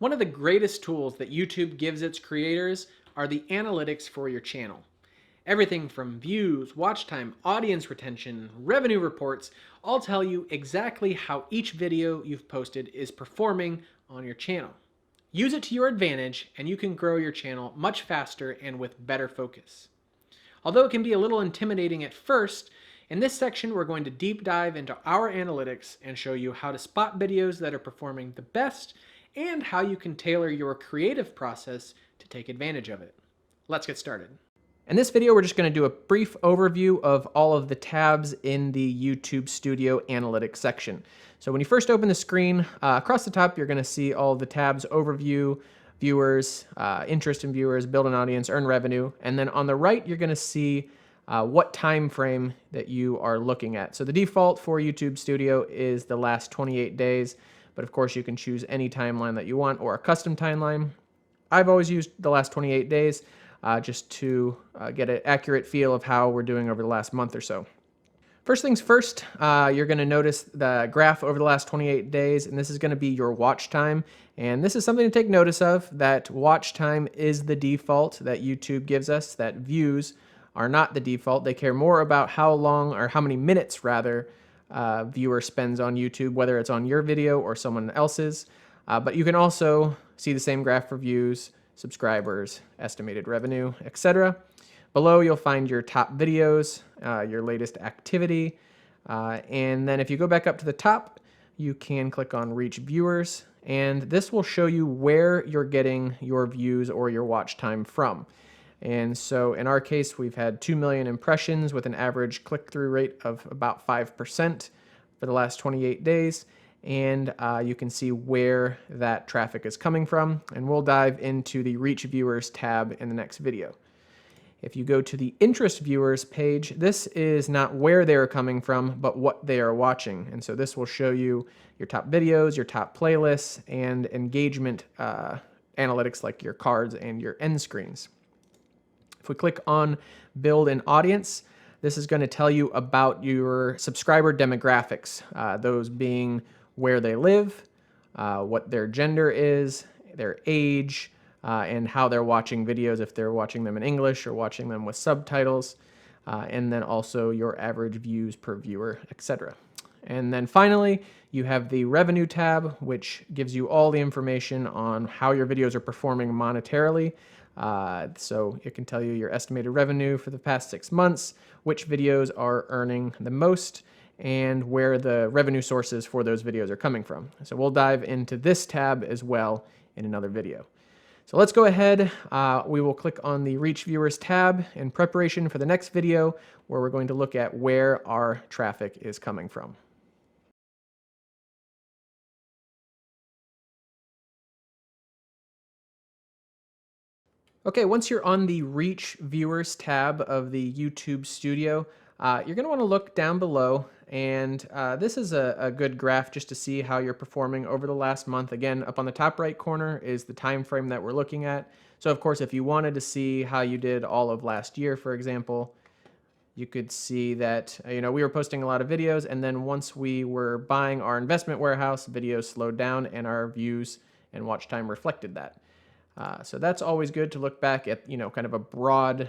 One of the greatest tools that YouTube gives its creators are the analytics for your channel. Everything from views, watch time, audience retention, revenue reports all tell you exactly how each video you've posted is performing on your channel. Use it to your advantage and you can grow your channel much faster and with better focus. Although it can be a little intimidating at first, in this section we're going to deep dive into our analytics and show you how to spot videos that are performing the best and how you can tailor your creative process to take advantage of it. Let's get started. In this video, we're just going to do a brief overview of all of the tabs in the YouTube Studio Analytics section. So when you first open the screen, across the top, you're going to see all the tabs: Overview, Viewers, Interest in Viewers, Build an Audience, Earn Revenue. And then on the right, you're going to see what time frame that you are looking at. So the default for YouTube Studio is the last 28 days. But of course, you can choose any timeline that you want or a custom timeline. I've always used the last 28 days. Just to get an accurate feel of how we're doing over the last month or so. First things first, you're going to notice the graph over the last 28 days, and this is going to be your watch time. And this is something to take notice of, that watch time is the default that YouTube gives us, that views are not the default. They care more about how long, or how many minutes rather, viewer spends on YouTube, whether it's on your video or someone else's. But you can also see the same graph for views, subscribers, estimated revenue, etc. Below, you'll find your top videos, your latest activity, and then if you go back up to the top, you can click on Reach Viewers, and this will show you where you're getting your views or your watch time from. And so in our case, we've had 2 million impressions with an average click-through rate of about 5% for the last 28 days. And you can see where that traffic is coming from, and we'll dive into the Reach Viewers tab in the next video. If you go to the Interest Viewers page, this is not where they're coming from, but what they are watching. And so this will show you your top videos, your top playlists, and engagement analytics like your cards and your end screens. If we click on Build an Audience, this is going to tell you about your subscriber demographics, those being where they live, what their gender is, their age, and how they're watching videos, if they're watching them in English or watching them with subtitles, and then also your average views per viewer, etc. And then finally, you have the Revenue tab, which gives you all the information on how your videos are performing monetarily. So it can tell you your estimated revenue for the past 6 months, which videos are earning the most, and where the revenue sources for those videos are coming from. So we'll dive into this tab as well in another video. So let's go ahead. We will click on the Reach Viewers tab in preparation for the next video, where we're going to look at where our traffic is coming from. Okay, once you're on the Reach Viewers tab of the YouTube Studio, you're going to want to look down below, and this is a good graph just to see how you're performing over the last month. Again, up on the top right corner is the time frame that we're looking at. So of course, if you wanted to see how you did all of last year, for example, you could see that we were posting a lot of videos, and then once we were buying our investment warehouse, videos slowed down, and our views and watch time reflected that. So that's always good to look back at, kind of a broad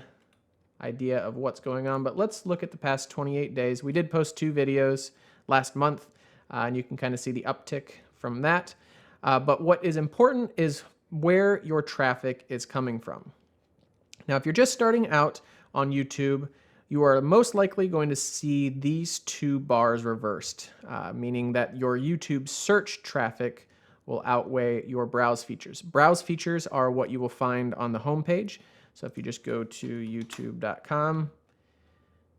idea of what's going on. But let's look at the past 28 days. We did post 2 videos last month, and you can kind of see the uptick from that. But what is important is where your traffic is coming from. Now, if you're just starting out on YouTube, you are most likely going to see these 2 bars reversed, meaning that your YouTube search traffic will outweigh your browse features. Browse features are what you will find on the home page. So if you just go to youtube.com,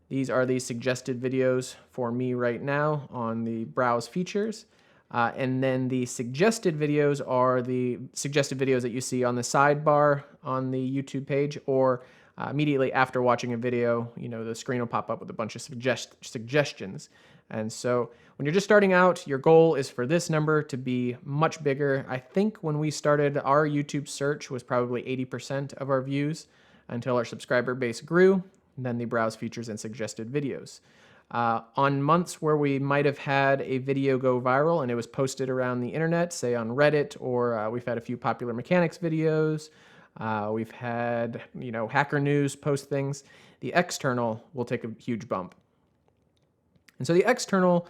these are the suggested videos for me right now on the browse features. And then the suggested videos are the suggested videos that you see on the sidebar on the YouTube page, or immediately after watching a video, the screen will pop up with a bunch of suggestions. And so when you're just starting out, your goal is for this number to be much bigger. I think when we started, our YouTube search was probably 80% of our views until our subscriber base grew, and then the browse features and suggested videos. On months where we might have had a video go viral and it was posted around the internet, say on Reddit, or we've had a few popular mechanics videos, we've had, Hacker News post things, the external will take a huge bump. And so the external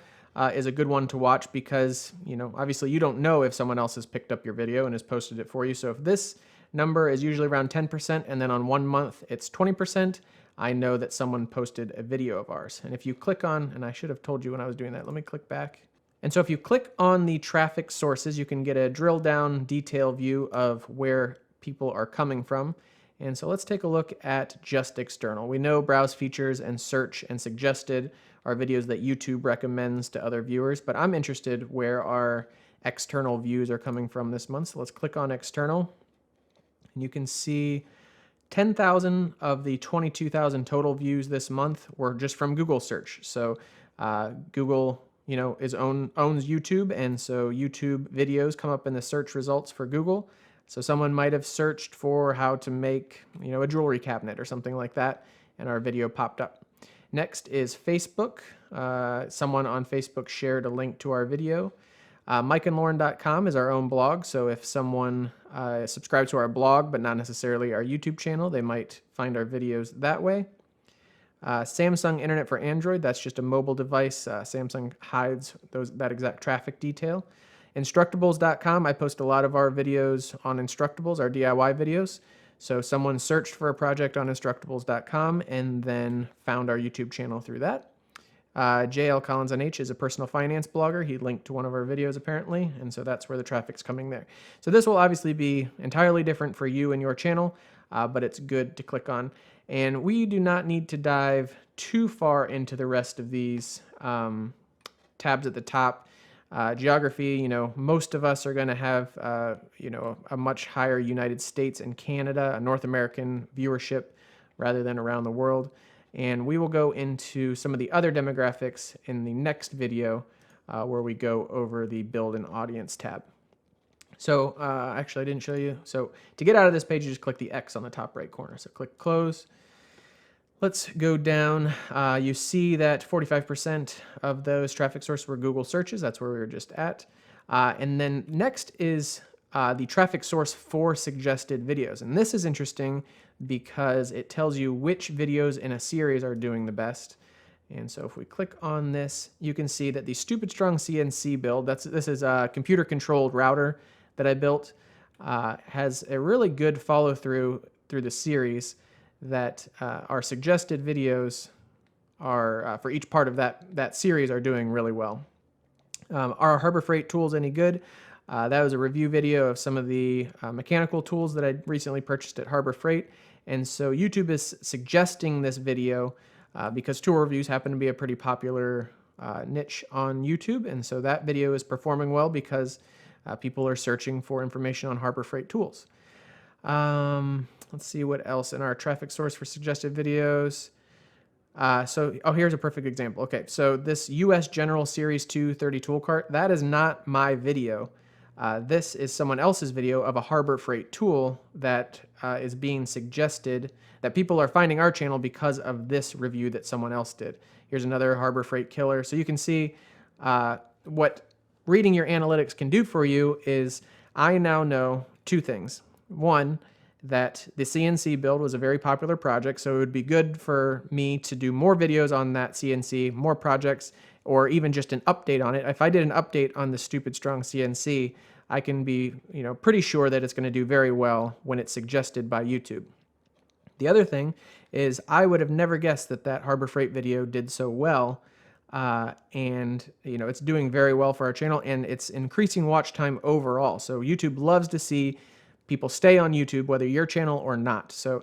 is a good one to watch because, obviously you don't know if someone else has picked up your video and has posted it for you. So if this number is usually around 10% and then on 1 month it's 20%, I know that someone posted a video of ours. And if you click on, and I should have told you when I was doing that, let me click back. And so if you click on the traffic sources, you can get a drill down detail view of where people are coming from. And so let's take a look at just external. We know browse features and search and suggested are videos that YouTube recommends to other viewers, but I'm interested where our external views are coming from this month. So let's click on external, and you can see 10,000 of the 22,000 total views this month were just from Google search. So Google, owns YouTube, and so YouTube videos come up in the search results for Google. So someone might have searched for how to make, a jewelry cabinet or something like that, and our video popped up. Next is Facebook. Someone on Facebook shared a link to our video. MikeandLauren.com is our own blog, so if someone subscribes to our blog but not necessarily our YouTube channel, they might find our videos that way. Samsung Internet for Android, that's just a mobile device. Samsung hides that exact traffic detail. Instructables.com, I post a lot of our videos on Instructables, our DIY videos. So someone searched for a project on Instructables.com and then found our YouTube channel through that. JL Collins NH is a personal finance blogger. He linked to one of our videos apparently, and so that's where the traffic's coming there. So this will obviously be entirely different for you and your channel, but it's good to click on. And we do not need to dive too far into the rest of these tabs at the top. Geography, most of us are going to have, a much higher United States and Canada, a North American viewership rather than around the world. And we will go into some of the other demographics in the next video where we go over the Build an Audience tab. So actually, I didn't show you. So to get out of this page, you just click the X on the top right corner. So click Close. Let's go down. You see that 45% of those traffic sources were Google searches. That's where we were just at. And then next is the traffic source for suggested videos. And this is interesting because it tells you which videos in a series are doing the best. And so if we click on this, you can see that the Stupid Strong CNC build, this is a computer-controlled router that I built, has a really good follow-through through the series that our suggested videos are, for each part of that series, are doing really well. Are Harbor Freight tools any good? That was a review video of some of the mechanical tools that I recently purchased at Harbor Freight. And so YouTube is suggesting this video because tool reviews happen to be a pretty popular niche on YouTube. And so that video is performing well because people are searching for information on Harbor Freight tools. Let's see what else in our traffic source for suggested videos. Here's a perfect example. Okay, so this US General Series 2 30 tool cart, that is not my video. This is someone else's video of a Harbor Freight tool that is being suggested, that people are finding our channel because of this review that someone else did. Here's another Harbor Freight killer. So you can see what reading your analytics can do for you is I now know two things. One, that the CNC build was a very popular project, so it would be good for me to do more videos on that CNC, more projects, or even just an update on it. If I did an update on the Stupid Strong CNC, I can be pretty sure that it's going to do very well when it's suggested by YouTube. The other thing is I would have never guessed that Harbor Freight video did so well, and it's doing very well for our channel, and it's increasing watch time overall. So YouTube loves to see people stay on YouTube, whether your channel or not. So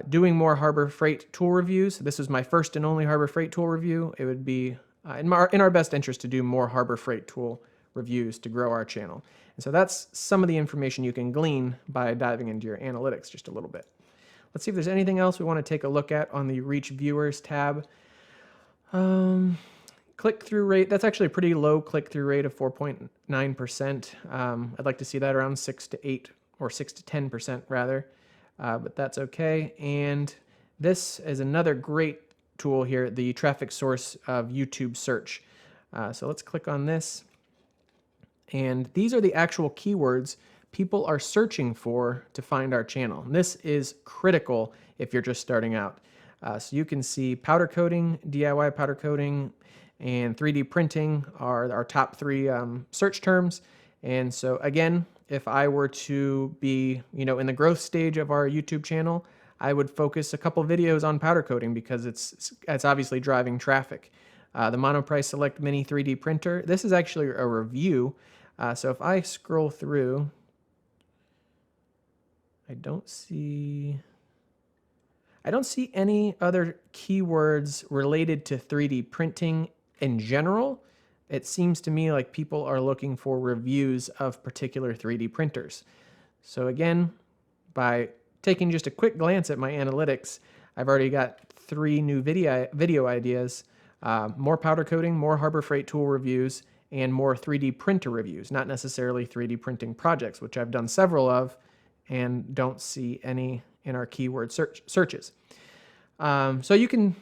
doing more Harbor Freight tool reviews. This is my first and only Harbor Freight tool review. It would be in our best interest to do more Harbor Freight tool reviews to grow our channel. And so that's some of the information you can glean by diving into your analytics just a little bit. Let's see if there's anything else we want to take a look at on the Reach Viewers tab. Click-through rate, that's actually a pretty low click-through rate of 4.9%. I'd like to see that around 6 to 8 or 6 to 10% rather, but that's okay. And this is another great tool here, the traffic source of YouTube search. So let's click on this. And these are the actual keywords people are searching for to find our channel. And this is critical if you're just starting out. So you can see powder coating, DIY powder coating, and 3D printing are our top three search terms. And so again, if I were to be, in the growth stage of our YouTube channel, I would focus a couple videos on powder coating because it's obviously driving traffic. The Monoprice Select Mini 3D printer. This is actually a review. So if I scroll through, I don't see any other keywords related to 3D printing in general. It seems to me like people are looking for reviews of particular 3D printers. So again, by taking just a quick glance at my analytics, I've already got 3 new video ideas, more powder coating, more Harbor Freight tool reviews, and more 3D printer reviews, not necessarily 3D printing projects, which I've done several of and don't see any in our keyword searches. So you can,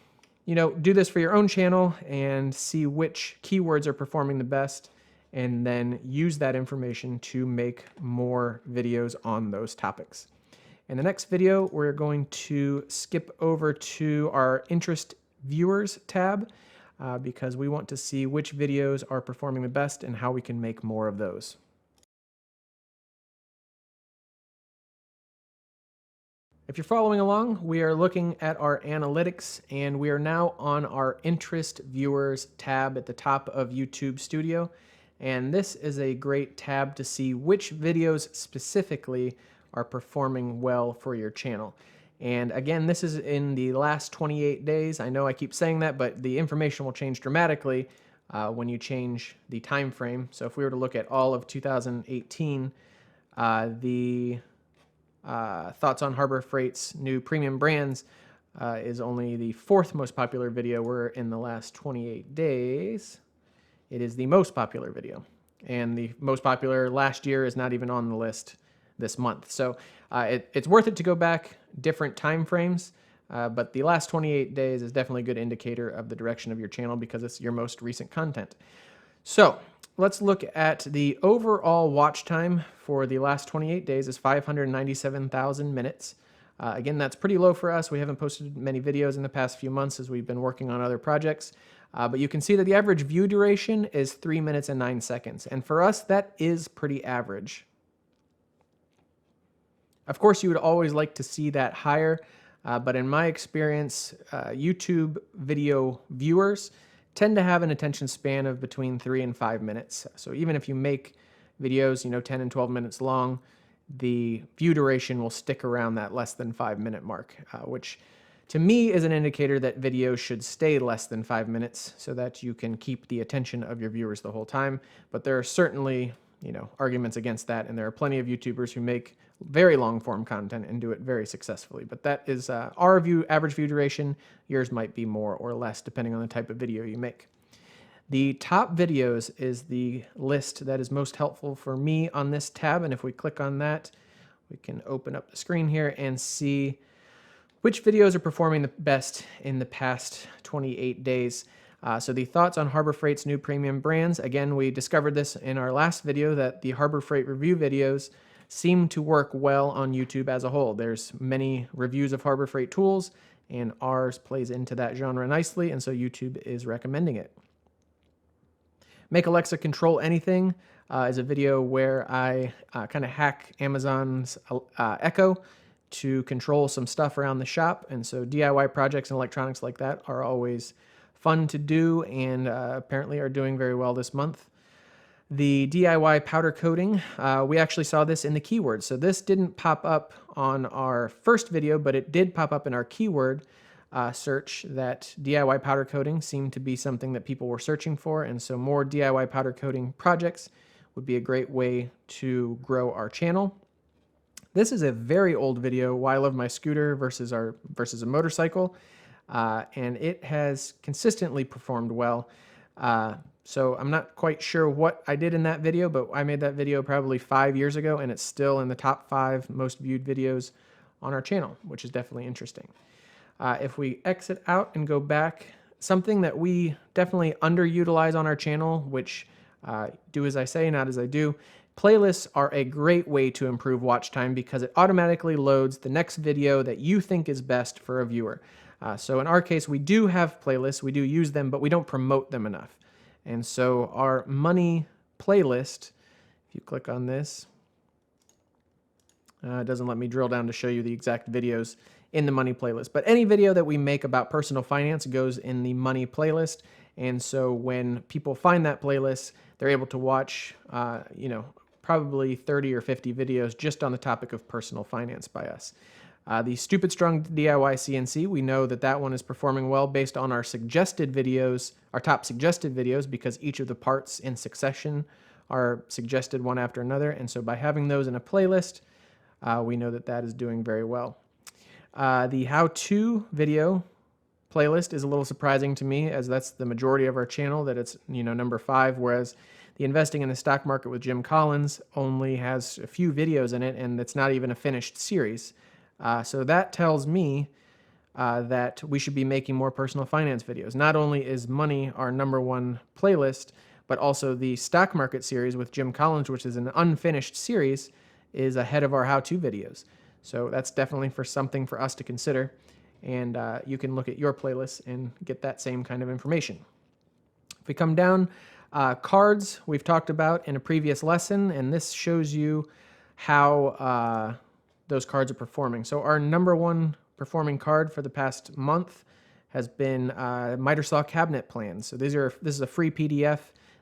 do this for your own channel and see which keywords are performing the best, and then use that information to make more videos on those topics. In the next video, we're going to skip over to our interest viewers tab because we want to see which videos are performing the best and how we can make more of those. If you're following along, we are looking at our analytics, and we are now on our interest viewers tab at the top of YouTube Studio. And this is a great tab to see which videos specifically are performing well for your channel. And again, this is in the last 28 days. I know I keep saying that, but the information will change dramatically when you change the time frame. So if we were to look at all of 2018, the Thoughts on Harbor Freight's new premium brands is only the 4th most popular video. We're in the last 28 days. It is the most popular video. And the most popular last year is not even on the list this month. So it's worth it to go back different time frames, but the last 28 days is definitely a good indicator of the direction of your channel because it's your most recent content. So let's look at the overall watch time for the last 28 days is 597,000 minutes. Again, that's pretty low for us. We haven't posted many videos in the past few months as we've been working on other projects. But you can see that the average view duration is 3 minutes and 9 seconds. And for us, that is pretty average. Of course, you would always like to see that higher. But in my experience, YouTube video viewers tend to have an attention span of between 3 and 5 minutes. So even if you make videos, 10 and 12 minutes long, the view duration will stick around that less than 5 minute mark, which to me is an indicator that videos should stay less than 5 minutes so that you can keep the attention of your viewers the whole time. But there are certainly, arguments against that, and there are plenty of YouTubers who make very long form content and do it very successfully. But that is our average view duration. Yours might be more or less depending on the type of video you make. The top videos is the list that is most helpful for me on this tab. And if we click on that, we can open up the screen here and see which videos are performing the best in the past 28 days. So the Thoughts on Harbor Freight's new premium brands. Again, we discovered this in our last video that the Harbor Freight review videos seem to work well on YouTube as a whole. There's many reviews of Harbor Freight tools, and ours plays into that genre nicely, and so YouTube is recommending it. Make Alexa Control Anything is a video where I kind of hack Amazon's Echo to control some stuff around the shop, and so DIY projects and electronics like that are always fun to do, and apparently are doing very well this month. The DIY powder coating, we actually saw this in the keywords. So this didn't pop up on our first video, but it did pop up in our keyword search that DIY powder coating seemed to be something that people were searching for. And so more DIY powder coating projects would be a great way to grow our channel. This is a very old video, Why I Love My Scooter versus a motorcycle. And it has consistently performed well. So I'm not quite sure what I did in that video, but I made that video probably 5 years ago, and it's still in the top 5 most viewed videos on our channel, which is definitely interesting. If we exit out and go back, something that we definitely underutilize on our channel, which do as I say, not as I do. Playlists are a great way to improve watch time because it automatically loads the next video that you think is best for a viewer. So in our case, we do have playlists, we do use them, but we don't promote them enough. And so our money playlist, if you click on this, it doesn't let me drill down to show you the exact videos in the money playlist. But any video that we make about personal finance goes in the money playlist. And so when people find that playlist, they're able to watch, probably 30 or 50 videos just on the topic of personal finance by us. The Stupid Strong DIY CNC, we know that that one is performing well based on our suggested videos, our top suggested videos, because each of the parts in succession are suggested one after another. And so by having those in a playlist, we know that that is doing very well. The how-to video playlist is a little surprising to me, as that's the majority of our channel, that it's number 5, whereas the investing in the stock market with Jim Collins only has a few videos in it, and it's not even a finished series. So that tells me that we should be making more personal finance videos. Not only is money our number 1 playlist, but also the stock market series with Jim Collins, which is an unfinished series, is ahead of our how-to videos. So that's definitely something for us to consider. And you can look at your playlists and get that same kind of information. If we come down, cards we've talked about in a previous lesson, and this shows you how those cards are performing. So our number 1 performing card for the past month has been miter saw cabinet plans. So this is a free PDF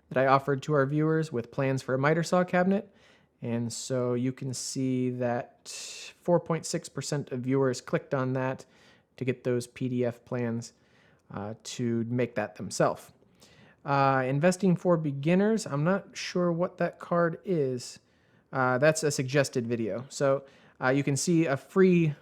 that I offered to our viewers with plans for a miter saw cabinet. And so you can see that 4.6% of viewers clicked on that to get those PDF plans to make that themselves. Investing for beginners, I'm not sure what that card is. That's a suggested video. So you can see a free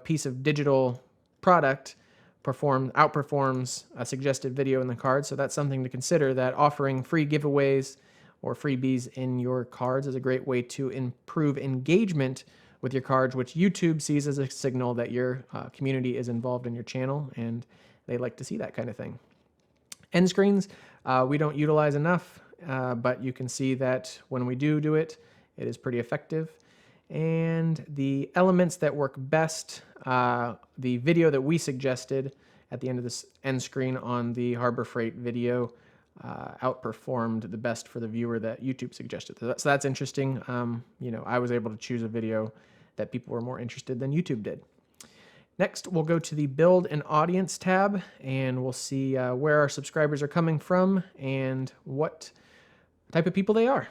piece of digital product outperforms a suggested video in the card. So that's something to consider, that offering free giveaways or freebies in your cards is a great way to improve engagement with your cards, which YouTube sees as a signal that your community is involved in your channel, and they like to see that kind of thing. End screens, we don't utilize enough, but you can see that when we do it, it is pretty effective. And the elements that work best, the video that we suggested at the end of this end screen on the Harbor Freight video outperformed the best for the viewer that YouTube suggested. So that's interesting. I was able to choose a video that people were more interested than YouTube did. Next, we'll go to the Build an Audience tab, and we'll see where our subscribers are coming from and what type of people they are.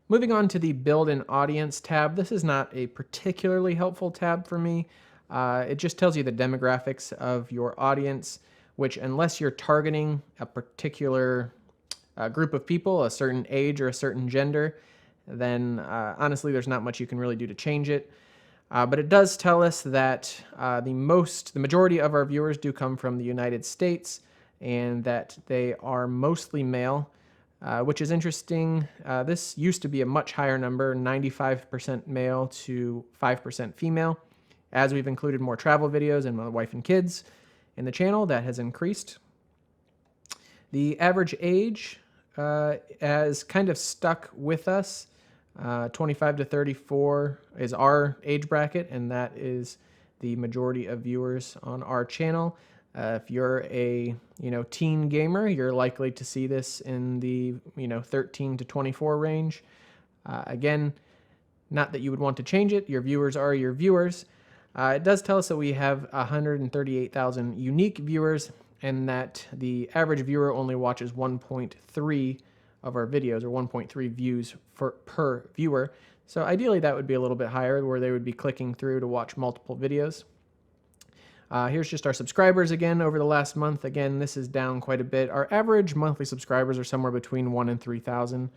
Moving on to the Build an Audience tab, this is not a particularly helpful tab for me. It just tells you the demographics of your audience, which, unless you're targeting a particular group of people, a certain age or a certain gender, then honestly, there's not much you can really do to change it. But it does tell us that the majority of our viewers do come from the United States, and that they are mostly male, which is interesting. This used to be a much higher number, 95% male to 5% female. As we've included more travel videos and my wife and kids in the channel, that has increased. The average age has kind of stuck with us. 25 to 34 is our age bracket, and that is the majority of viewers on our channel. If you're a teen gamer, you're likely to see this in the 13 to 24 range. Again, not that you would want to change it. Your viewers are your viewers. It does tell us that we have 138,000 unique viewers, and that the average viewer only watches 1.3 of our videos, or 1.3 views per viewer. So ideally that would be a little bit higher, where they would be clicking through to watch multiple videos. Here's just our subscribers again over the last month. Again, this is down quite a bit. Our average monthly subscribers are somewhere between 1,000 and 3,000,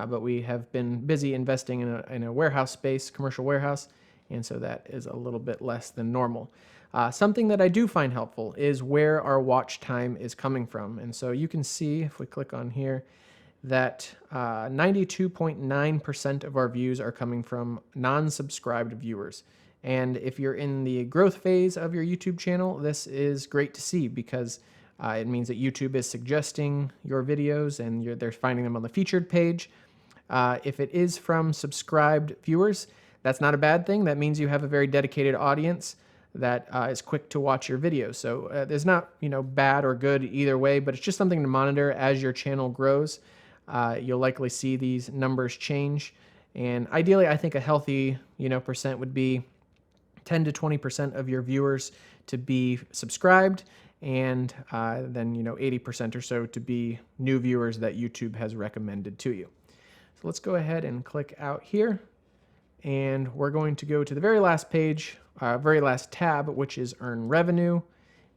but we have been busy investing in a warehouse space, commercial warehouse, and so that is a little bit less than normal. Something that I do find helpful is where our watch time is coming from. And so you can see, if we click on here, that 92.9% of our views are coming from non-subscribed viewers. And if you're in the growth phase of your YouTube channel, this is great to see because it means that YouTube is suggesting your videos and they're finding them on the featured page. If it is from subscribed viewers, that's not a bad thing. That means you have a very dedicated audience that is quick to watch your videos. So there's not, bad or good either way, but it's just something to monitor as your channel grows. You'll likely see these numbers change. And ideally, I think a healthy, percent would be 10 to 20% of your viewers to be subscribed, and then 80% or so to be new viewers that YouTube has recommended to you. So let's go ahead and click out here, and we're going to go to the very last page, very last tab, which is Earn Revenue,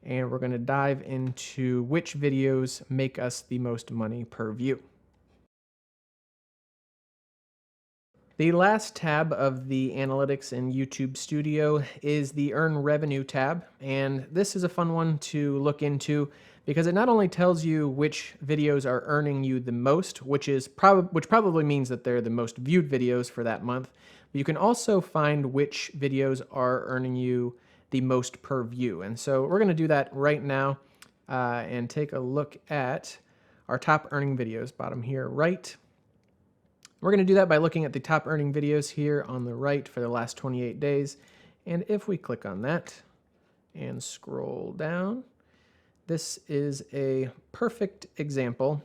and we're going to dive into which videos make us the most money per view. The last tab of the analytics in YouTube Studio is the Earn Revenue tab, and this is a fun one to look into because it not only tells you which videos are earning you the most, which probably means that they're the most viewed videos for that month, but you can also find which videos are earning you the most per view. And so we're going to do that right now and take a look at our top earning videos, bottom here right. We're going to do that by looking at the top earning videos here on the right for the last 28 days. And if we click on that and scroll down, this is a perfect example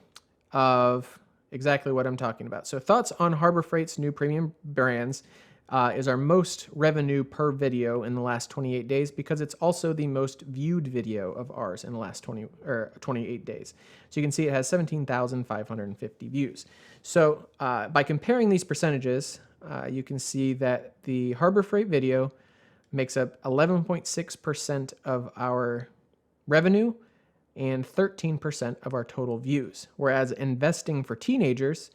of exactly what I'm talking about. So Thoughts on Harbor Freight's new premium brands is our most revenue per video in the last 28 days because it's also the most viewed video of ours in the last 28 days. So you can see it has 17,550 views. So by comparing these percentages, you can see that the Harbor Freight video makes up 11.6% of our revenue and 13% of our total views, whereas Investing for Teenagers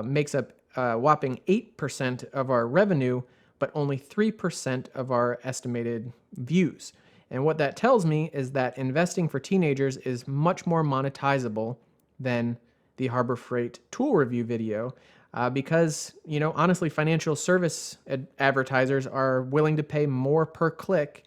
makes up a whopping 8% of our revenue, but only 3% of our estimated views. And what that tells me is that Investing for Teenagers is much more monetizable than the Harbor Freight tool review video because, honestly, financial service advertisers are willing to pay more per click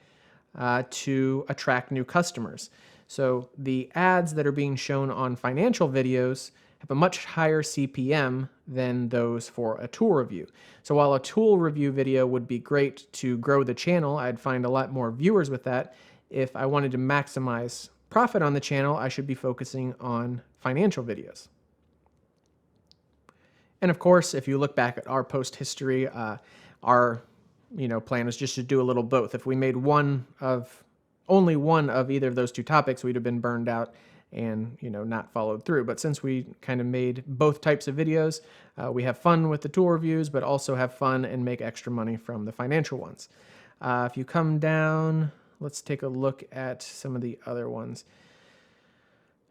to attract new customers. So the ads that are being shown on financial videos have a much higher CPM than those for a tool review. So while a tool review video would be great to grow the channel, I'd find a lot more viewers with that. If I wanted to maximize profit on the channel, I should be focusing on financial videos. And of course, if you look back at our post history, our plan was just to do a little both. If we made only one of either of those two topics, we'd have been burned out and not followed through. But since we kind of made both types of videos, we have fun with the tool reviews, but also have fun and make extra money from the financial ones. If you come down, let's take a look at some of the other ones.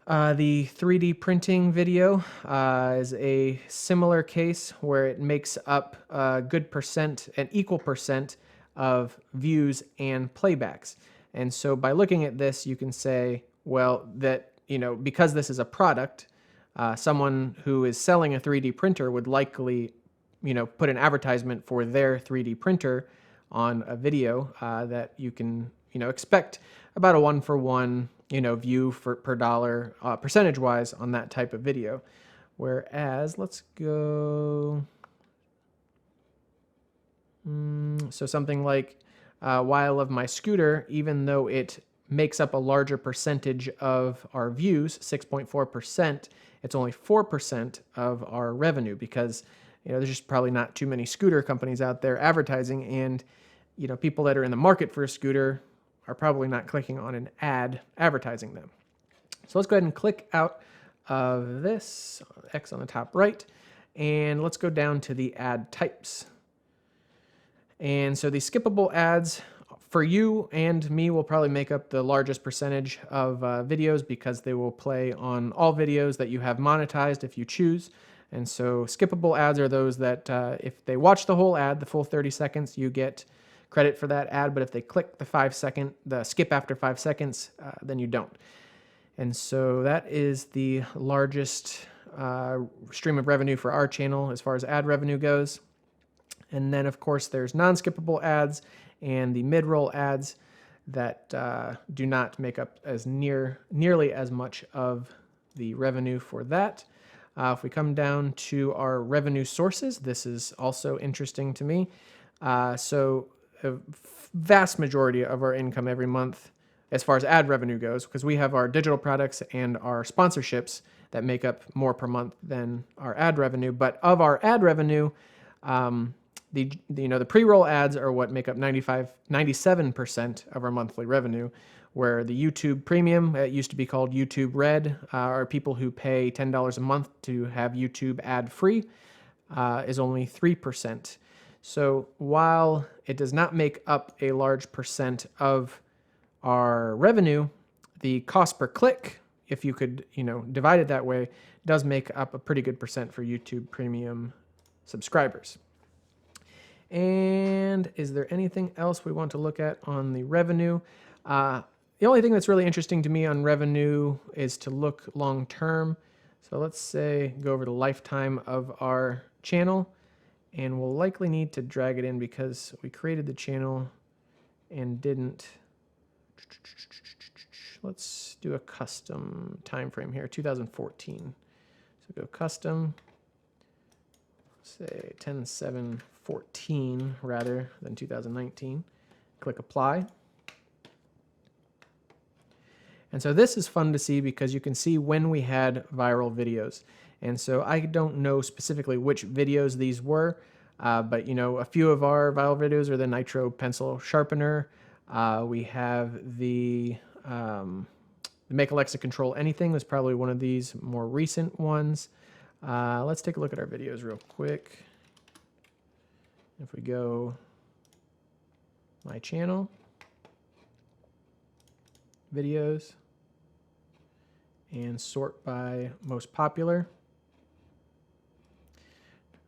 The 3D printing video is a similar case where it makes up a good percent, an equal percent of views and playbacks. And so by looking at this, you can say, well, that because this is a product, someone who is selling a 3D printer would likely, put an advertisement for their 3D printer on a video that you can, expect about a 1-for-1, view per dollar percentage-wise on that type of video. Whereas, let's go, so something like Why I Love My Scooter, even though it makes up a larger percentage of our views, 6.4%, it's only 4% of our revenue because there's just probably not too many scooter companies out there advertising, and people that are in the market for a scooter are probably not clicking on an ad advertising them. So let's go ahead and click out of this, X on the top right, and let's go down to the ad types. And so the skippable ads for you and me will probably make up the largest percentage of videos because they will play on all videos that you have monetized if you choose. And so skippable ads are those that if they watch the whole ad, the full 30 seconds, you get credit for that ad. But if they click the skip after 5 seconds, then you don't. And so that is the largest stream of revenue for our channel as far as ad revenue goes. And then, of course, there's non-skippable ads and the mid-roll ads that do not make up as nearly as much of the revenue for that. If we come down to our revenue sources, this is also interesting to me. So a vast majority of our income every month, as far as ad revenue goes, because we have our digital products and our sponsorships that make up more per month than our ad revenue. But of our ad revenue, the pre-roll ads are what make up 97% of our monthly revenue, where the YouTube Premium, it used to be called YouTube Red, are people who pay $10 a month to have YouTube ad-free, is only 3%. So while it does not make up a large percent of our revenue, the cost per click, if you could, divide it that way, does make up a pretty good percent for YouTube Premium subscribers. And is there anything else we want to look at on the revenue? The only thing that's really interesting to me on revenue is to look long term. So let's say go over the lifetime of our channel, and we'll likely need to drag it in because we created the channel and didn't. Let's do a custom time frame here, 2014. So go custom, say 10/7/14 rather than 2019. Click apply. And so this is fun to see because you can see when we had viral videos. And so I don't know specifically which videos these were, but a few of our viral videos are the Nitro Pencil Sharpener. We have the Make Alexa Control Anything was probably one of these more recent ones. Let's take a look at our videos real quick. If we go my channel, videos, and sort by most popular.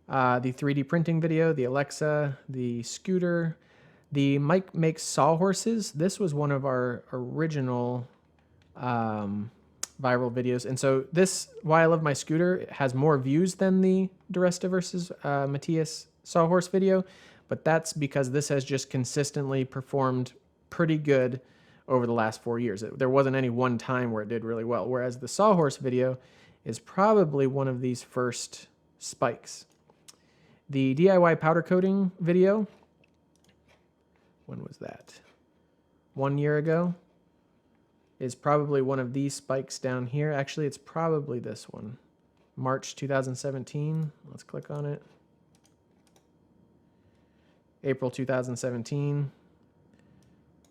The 3D printing video, the Alexa, the scooter, the Mike Makes Sawhorses. This was one of our original viral videos. And so this, Why I Love My Scooter, has more views than the Duresta versus Matthias Sawhorse video, but that's because this has just consistently performed pretty good over the last 4 years. There wasn't any one time where it did really well, whereas the Sawhorse video is probably one of these first spikes. The DIY powder coating video, when was that? 1 year ago, is probably one of these spikes down here. Actually, it's probably this one, March 2017. Let's click on it. April 2017.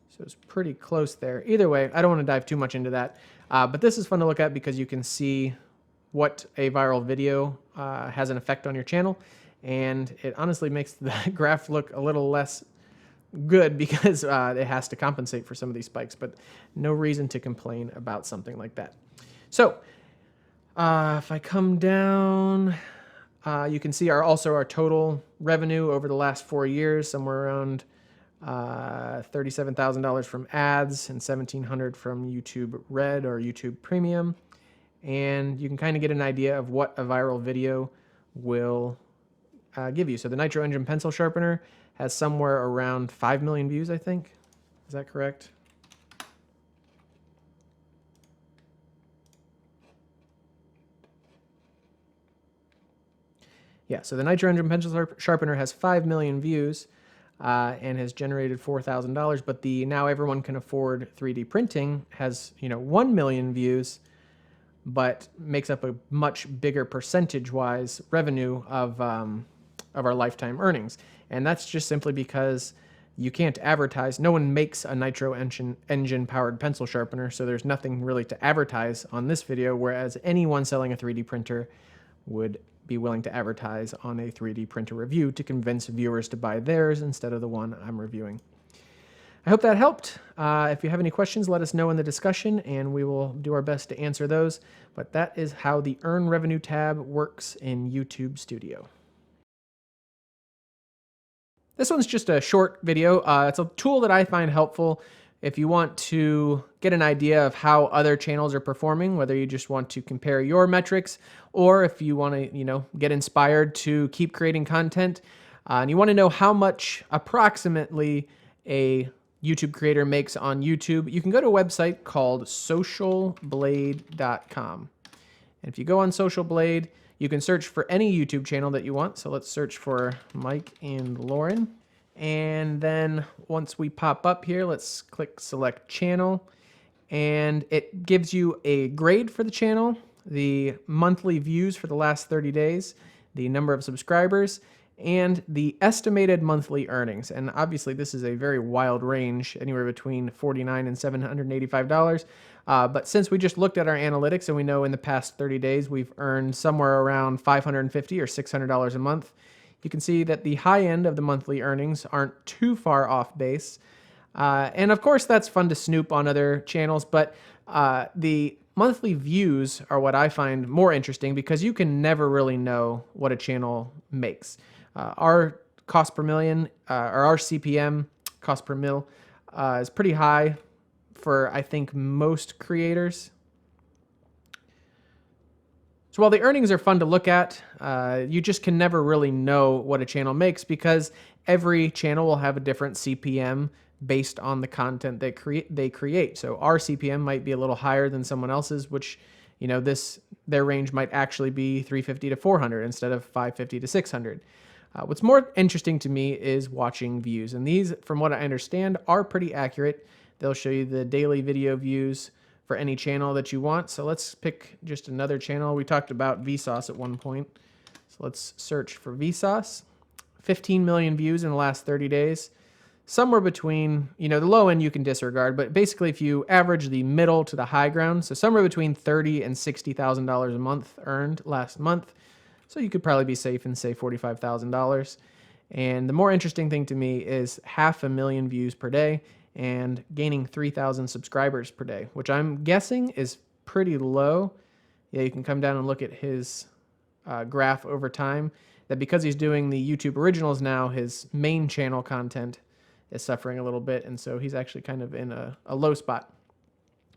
So it's pretty close there. Either way, I don't want to dive too much into that. But this is fun to look at because you can see what a viral video has an effect on your channel. And it honestly makes the graph look a little less good because it has to compensate for some of these spikes. But no reason to complain about something like that. So if I come down, you can see also our total revenue over the last 4 years, somewhere around $37,000 from ads and $1,700 from YouTube Red or YouTube Premium. And you can kind of get an idea of what a viral video will give you. So the Nitro Engine Pencil Sharpener has somewhere around 5 million views, I think. Is that correct? Yeah, so the Nitro Engine Pencil Sharpener has 5 million views and has generated $4,000, but the Now Everyone Can Afford 3D Printing has 1 million views, but makes up a much bigger percentage-wise revenue of our lifetime earnings. And that's just simply because you can't advertise. No one makes a Nitro engine-powered pencil sharpener, so there's nothing really to advertise on this video, whereas anyone selling a 3D printer would be willing to advertise on a 3D printer review to convince viewers to buy theirs instead of the one I'm reviewing. I hope that helped. If you have any questions, let us know in the discussion, and we will do our best to answer those. But that is how the Earn Revenue tab works in YouTube Studio. This one's just a short video. It's a tool that I find helpful If you want to get an idea of how other channels are performing, whether you just want to compare your metrics or if you want to, get inspired to keep creating content, and you want to know how much approximately a YouTube creator makes on YouTube, you can go to a website called socialblade.com. And if you go on Social Blade, you can search for any YouTube channel that you want. So let's search for Mike and Lauren. And then once we pop up here, let's click select channel. And it gives you a grade for the channel, the monthly views for the last 30 days, the number of subscribers, and the estimated monthly earnings. And obviously this is a very wild range, anywhere between $49 and $785. But since we just looked at our analytics and we know in the past 30 days we've earned somewhere around $550 or $600 a month, you can see that the high end of the monthly earnings aren't too far off base. And of course, that's fun to snoop on other channels, but the monthly views are what I find more interesting because you can never really know what a channel makes. Our cost per million, or our CPM, cost per mil, is pretty high for, I think, most creators. So while the earnings are fun to look at, you just can never really know what a channel makes because every channel will have a different CPM based on the content they create. So our CPM might be a little higher than someone else's, which, their range might actually be 350 to 400 instead of 550 to 600. What's more interesting to me is watching views. And these, from what I understand, are pretty accurate. They'll show you the daily video views for any channel that you want. So let's pick just another channel. We talked about Vsauce at one point. So let's search for Vsauce. 15 million views in the last 30 days. Somewhere between, the low end you can disregard, but basically if you average the middle to the high ground, so somewhere between $30,000 and $60,000 a month earned last month. So you could probably be safe and say $45,000. And the more interesting thing to me is 500,000 views per day and gaining 3,000 subscribers per day, which I'm guessing is pretty low. Yeah, you can come down and look at his graph over time, that because he's doing the YouTube originals now, his main channel content is suffering a little bit, and so he's actually kind of in a low spot.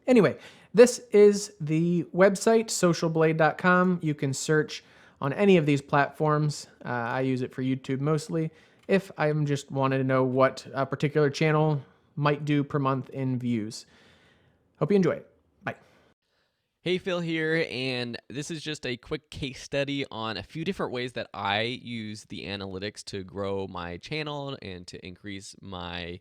Anyway, this is the website, socialblade.com. You can search on any of these platforms. I use it for YouTube mostly, if I'm just wanting to know what a particular channel might do per month in views. Hope you enjoy it. Bye. Hey, Phil here, and this is just a quick case study on a few different ways that I use the analytics to grow my channel and to increase my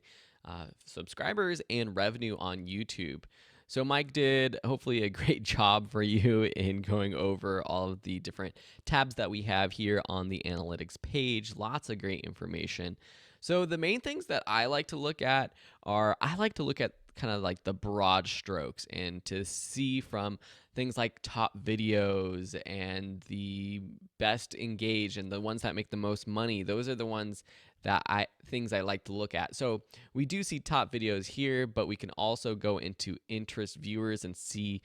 subscribers and revenue on YouTube. So Mike did hopefully a great job for you in going over all of the different tabs that we have here on the analytics page. Lots of great information. So the main things that I like to look at are, I like to look at kind of like the broad strokes and to see from things like top videos and the best engaged and the ones that make the most money. Those are the ones that things I like to look at. So we do see top videos here, but we can also go into interest viewers and see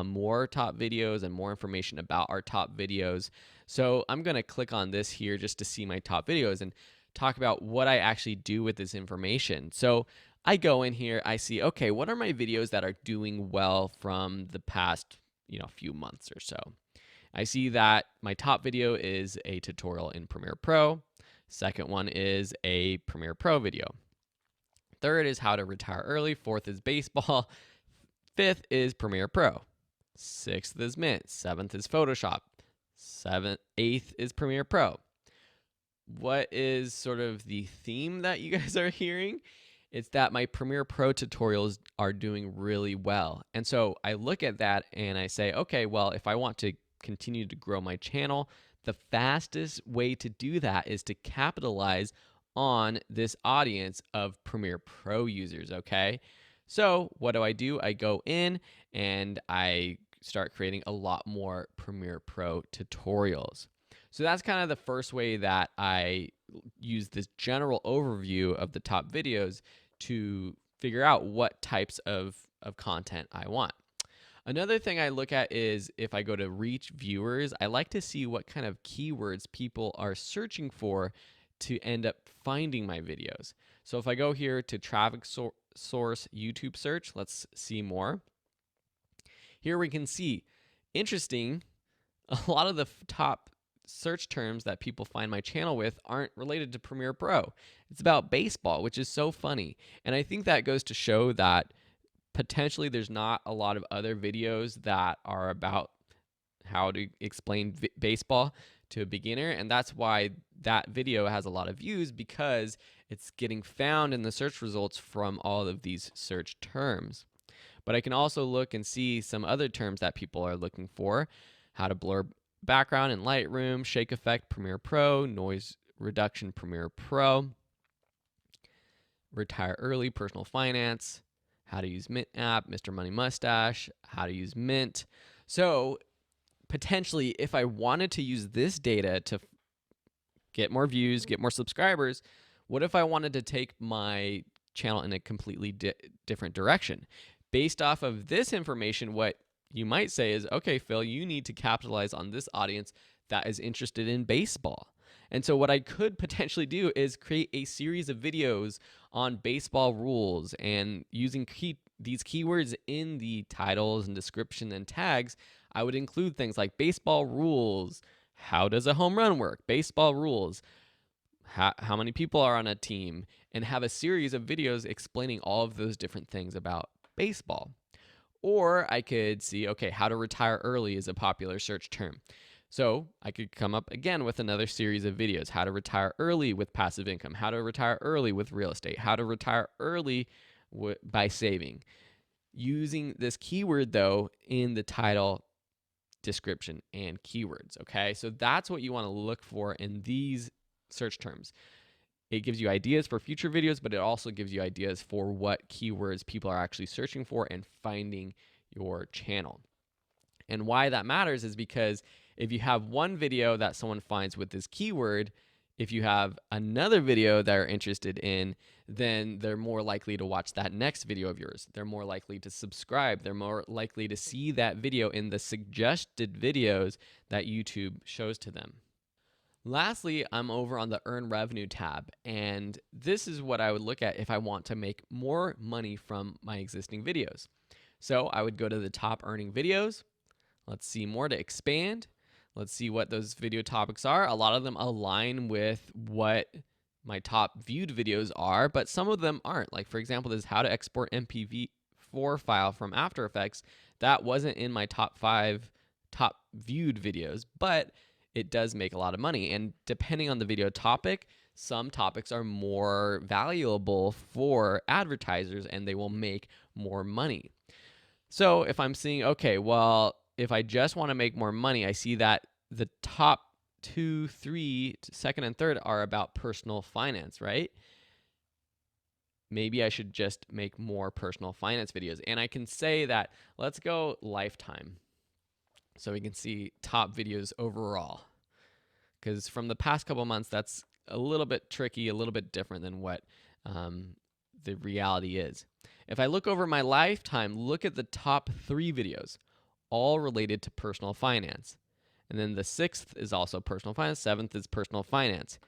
more top videos and more information about our top videos. So I'm going to click on this here just to see my top videos and talk about what I actually do with this information. So I go in here, I see, okay, what are my videos that are doing well from the past, few months or so? I see that my top video is a tutorial in Premiere Pro. Second one is a Premiere Pro video. Third is how to retire early. Fourth is baseball. Fifth is Premiere Pro. Sixth is Mint. Seventh is Photoshop. Eighth is Premiere Pro. What is sort of the theme that you guys are hearing? It's that my Premiere Pro tutorials are doing really well. And so I look at that and I say, okay, well, if I want to continue to grow my channel, the fastest way to do that is to capitalize on this audience of Premiere Pro users, okay? So what do? I go in and I start creating a lot more Premiere Pro tutorials. So that's kind of the first way that I use this general overview of the top videos to figure out what types of content I want. Another thing I look at is if I go to reach viewers, I like to see what kind of keywords people are searching for to end up finding my videos. So if I go here to traffic source YouTube search. Let's see more. Here we can see, interesting, a lot of the top search terms that people find my channel with aren't related to Premiere Pro. It's about baseball, which is so funny. And I think that goes to show that potentially there's not a lot of other videos that are about how to explain baseball to a beginner, and that's why that video has a lot of views, because it's getting found in the search results from all of these search terms. But I can also look and see some other terms that people are looking for: how to blur background in Lightroom, shake effect Premiere Pro, noise reduction Premiere Pro, retire early personal finance, how to use Mint app, Mr. Money Mustache, how to use Mint. So potentially, if I wanted to use this data to get more views, get more subscribers, what if I wanted to take my channel in a completely different direction? Based off of this information, what you might say is, okay, Phil, you need to capitalize on this audience that is interested in baseball. And so what I could potentially do is create a series of videos on baseball rules, and using these keywords in the titles and description and tags. I would include things like baseball rules, how does a home run work, baseball rules, how many people are on a team, and have a series of videos explaining all of those different things about baseball. Or I could see, okay, how to retire early is a popular search term. So I could come up again with another series of videos: how to retire early with passive income, how to retire early with real estate, how to retire early by saving. Using this keyword, though, in the title, description, and keywords, okay? So that's what you want to look for in these search terms. It gives you ideas for future videos, but it also gives you ideas for what keywords people are actually searching for and finding your channel. And why that matters is because if you have one video that someone finds with this keyword, if you have another video they're interested in, then they're more likely to watch that next video of yours. They're more likely to subscribe. They're more likely to see that video in the suggested videos that YouTube shows to them. Lastly, I'm over on the Earn Revenue tab, and this is what I would look at if I want to make more money from my existing videos. So I would go to the top earning videos. Let's see more to expand. Let's see what those video topics are. A lot of them align with what my top viewed videos are, but some of them aren't. Like, for example, this is how to export MP4 file from After Effects. That wasn't in my top 5 top viewed videos, but it does make a lot of money. And depending on the video topic, some topics are more valuable for advertisers and they will make more money. So if I'm seeing, okay, well, if I just want to make more money, I see that the top 2, 3, second and third are about personal finance, right? Maybe I should just make more personal finance videos. And I can say that, let's go lifetime, so we can see top videos overall. Because from the past couple months, that's a little bit tricky, a little bit different than what the reality is. If I look over my lifetime, look at the top 3 videos, all related to personal finance. And then the 6th is also personal finance, 7th is personal finance.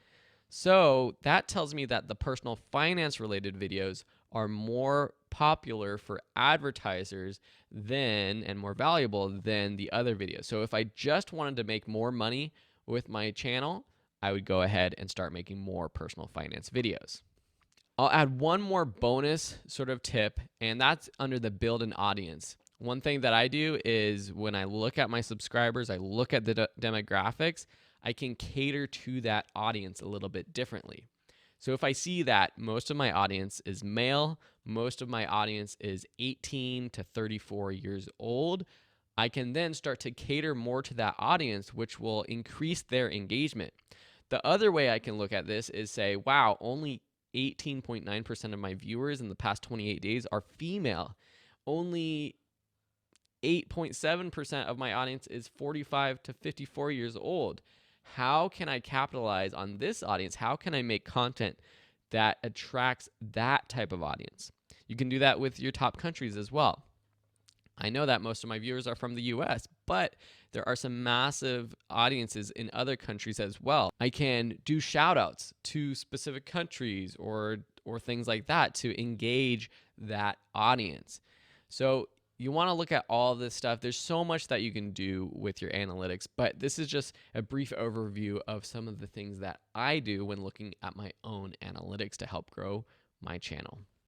So that tells me that the personal finance related videos are more popular for advertisers than, and more valuable than, the other videos. So if I just wanted to make more money with my channel, I would go ahead and start making more personal finance videos. I'll add one more bonus sort of tip, and that's under the build an audience. One thing that I do is when I look at my subscribers, I look at the demographics, I can cater to that audience a little bit differently. So if I see that most of my audience is male, most of my audience is 18 to 34 years old, I can then start to cater more to that audience, which will increase their engagement. The other way I can look at this is say, wow, only 18.9% of my viewers in the past 28 days are female. Only 8.7% of my audience is 45 to 54 years old. How can I capitalize on this audience? How can I make content that attracts that type of audience? You can do that with your top countries as well. I know that most of my viewers are from the US, but there are some massive audiences in other countries as well. I can do shout outs to specific countries or or things like that to engage that audience. So you want to look at all this stuff. There's so much that you can do with your analytics, but this is just a brief overview of some of the things that I do when looking at my own analytics to help grow my channel.